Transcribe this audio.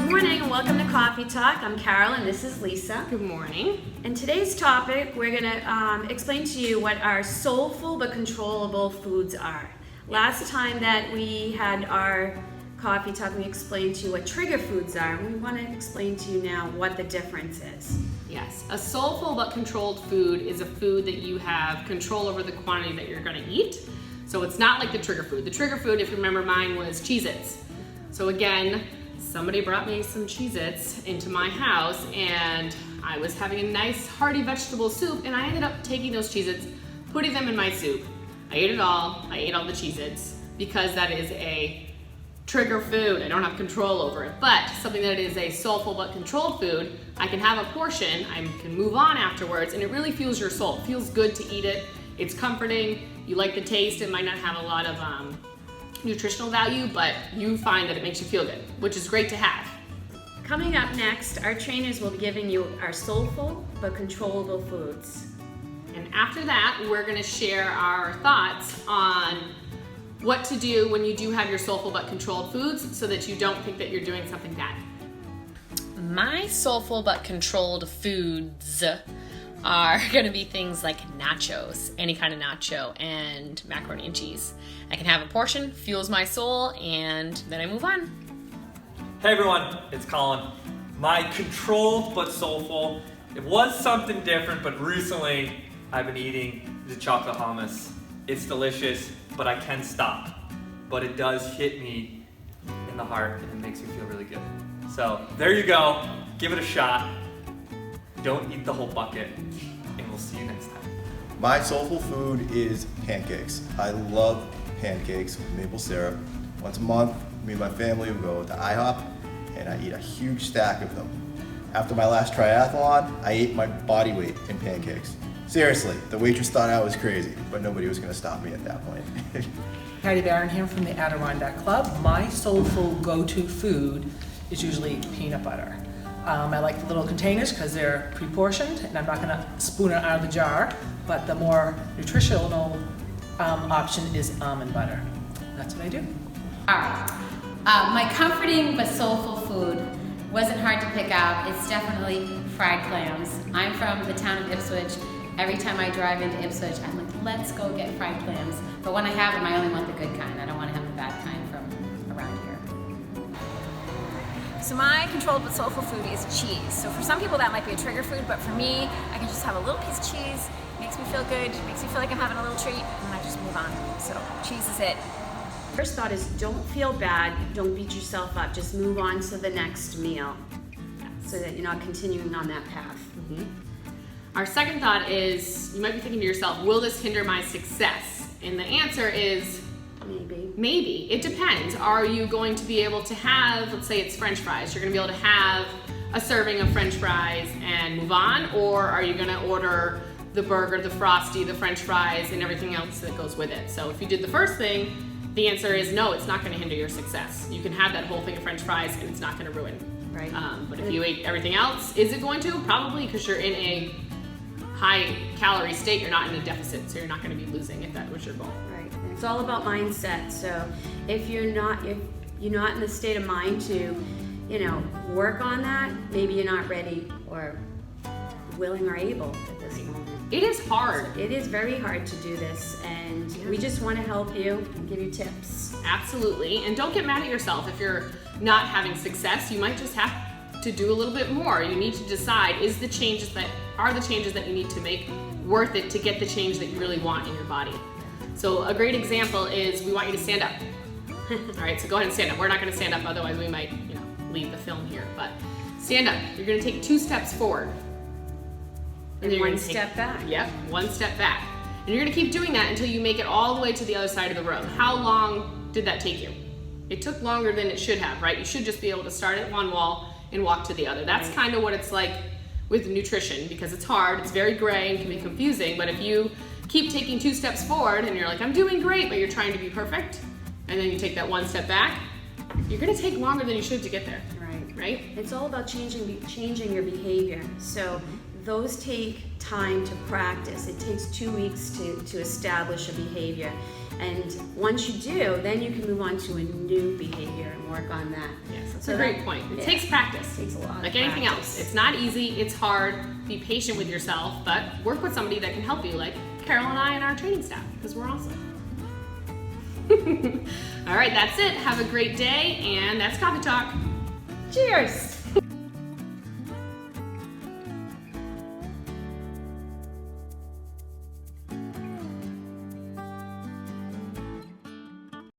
Good morning and welcome to Coffee Talk. I'm Carol and this is Lisa. Good morning. In today's topic, we're going to explain to you what our soulful but controllable foods are. Last time that we had our Coffee Talk, we explained to you what trigger foods are. We want to explain to you now what the difference is. Yes, a soulful but controlled food is a food that you have control over the quantity that you're going to eat. So it's not like the trigger food. The trigger food, if you remember, mine was Cheez-Its. So again, somebody brought me some Cheez-Its into my house and I was having a nice hearty vegetable soup and I ended up taking those Cheez-Its, putting them in my soup. I ate it all. I ate all the Cheez-Its because that is a trigger food. I don't have control over it. But something that is a soulful but controlled food, I can have a portion, I can move on afterwards, and it really fuels your soul. It feels good to eat it. It's comforting. You like the taste. It might not have a lot of nutritional value, but you find that it makes you feel good, which is great to have. Coming up next, our trainers will be giving you our soulful but controllable foods. And after that, we're going to share our thoughts on what to do when you do have your soulful but controlled foods so that you don't think that you're doing something bad. My soulful but controlled foods are going to be things like nachos, any kind of nacho, and macaroni and cheese. I can have a portion, fuels my soul, and then I move on. Hey everyone, it's Colin. My controlled but soulful, it was something different, but recently I've been eating the chocolate hummus. It's delicious, but I can stop. But it does hit me in the heart and it makes me feel really good. So there you go, give it a shot. Don't eat the whole bucket, and we'll see you next time. My soulful food is pancakes. I love pancakes with maple syrup. Once a month, me and my family will go to IHOP, and I eat a huge stack of them. After my last triathlon, I ate my body weight in pancakes. Seriously, the waitress thought I was crazy, but nobody was going to stop me at that point. Patty Barron here from the Adirondack Club. My soulful go-to food is usually peanut butter. I like the little containers because they're pre-portioned and I'm not going to spoon it out of the jar, but the more nutritional option is almond butter. That's what I do. All right. My comforting but soulful food wasn't hard to pick out. It's definitely fried clams. I'm from the town of Ipswich. Every time I drive into Ipswich, I'm like, let's go get fried clams. But when I have them, I only want the good kind. I don't want to have the bad kind from around here. So my controlled but soulful food is cheese. So for some people that might be a trigger food, but for me, I can just have a little piece of cheese. Makes me feel good, makes me feel like I'm having a little treat, and I just move on. So cheese is it. First thought is don't feel bad, don't beat yourself up, just move on to the next meal so that you're not continuing on that path. Mm-hmm. Our second thought is, you might be thinking to yourself, will this hinder my success? And the answer is, Maybe. It depends. Are you going to be able to have, let's say it's French fries, you're going to be able to have a serving of French fries and move on, or are you going to order the burger, the Frosty, the French fries, and everything else that goes with it? So if you did the first thing, the answer is no, it's not going to hinder your success. You can have that whole thing of French fries and it's not going to ruin. Right. But if you ate everything else, is it going to? Probably, because you're in a high calorie state, you're not in a deficit, so you're not going to be losing if that was your goal. Right. And it's all about mindset. So if you're not in the state of mind to, work on that, maybe you're not ready or willing or able at this moment. It is hard. It is very hard to do this, and we just want to help you and give you tips. Absolutely. And don't get mad at yourself if you're not having success. You might just have to do a little bit more. You need to decide, are the changes that you need to make worth it to get the change that you really want in your body? So a great example is we want you to stand up. All right, so go ahead and stand up. We're not going to stand up, otherwise we might, leave the film here. But stand up. You're going to take 2 steps forward. And then one step back. Yep, 1 step back. And you're going to keep doing that until you make it all the way to the other side of the room. How long did that take you? It took longer than it should have, right? You should just be able to start at one wall and walk to the other. That's kind of what it's like with nutrition, because it's hard, it's very gray and can be confusing, but if you keep taking 2 steps forward and you're like, I'm doing great, but you're trying to be perfect, and then you take that 1 step back, you're going to take longer than you should to get there. Right? It's all about changing your behavior. So those take time to practice. It takes 2 weeks to establish a behavior. And once you do, then you can move on to a new behavior and work on that. Yes, that's So a that- great point. It yeah. takes practice. Takes a lot of Like anything else. practice. It's not easy, it's hard. Be patient with yourself, but work with somebody that can help you, like Carol and I and our training staff, because we're awesome. All right, that's it. Have a great day, and that's Coffee Talk. Cheers!